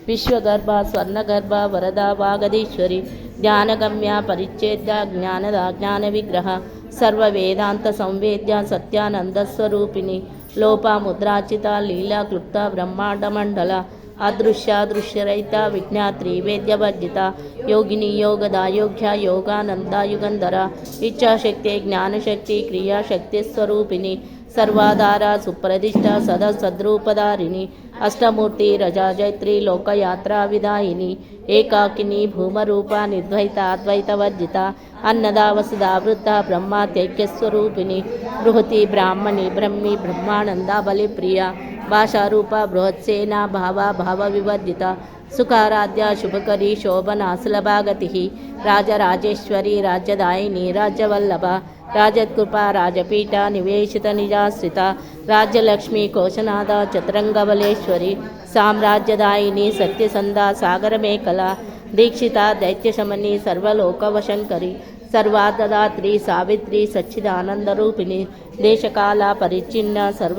విశ్వగర్భ స్వర్ణగర్భ వరదా వాగదీశ్వరి జ్ఞానగమ్య పరిచ్ఛేద్య జ్ఞానద జ్ఞాన విగ్రహ సర్వవేదాంత సంవేద్య సత్యానందస్వరూపిణి లోపముద్రాచిత లీలా క్లుప్త బ్రహ్మాండమండల అదృశ్యాదృశ్యరహిత విజ్ఞాత్రి వేద్యవర్జిత యోగిని యోగదాయోగ్య యోగానందాయుగంధర ఇచ్ఛాశక్తి జ్ఞానశక్తి క్రియాశక్తి స్వరూపిణి సర్వాధార సుప్రతిష్ట సదసద్రూపధారిణి అష్టమూర్తి రజాజైత్రి లోకయాత్రా విదాయిని ఏకాకిని భూమరూప నిర్ద్వైత అద్వైతవర్జిత అన్నదా వసుదా వృద్ధ బ్రహ్మాత్యైక్యస్వరూపిణి బృహతి బ్రాహ్మణి బ్రహ్మి బ్రహ్మానంద బలిప్రియ భాషారూప బృహత్సేన భావ వివర్జిత సుఖారాధ్య శుభకరి శోభనాసులభాగతి రాజరాజేశ్వరి రాజ్యదాయిని రాజ్యవల్లభ రాజత్కృప రాజపీఠ నివేశిత నిజాశ్రిత రాజ్యలక్ష్మి కోశనాథ చతురంగబలేశ్వరి సామ్రాజ్యదాయిని సత్యసంధ సాగరమేకల దీక్షిత దైత్యశమని సర్వలోకవశంకరి సర్వాదాత్రి సావిత్రి సచ్చిదానందరూపిణి దేశకాల పరిచ్ఛిన్న సర్వ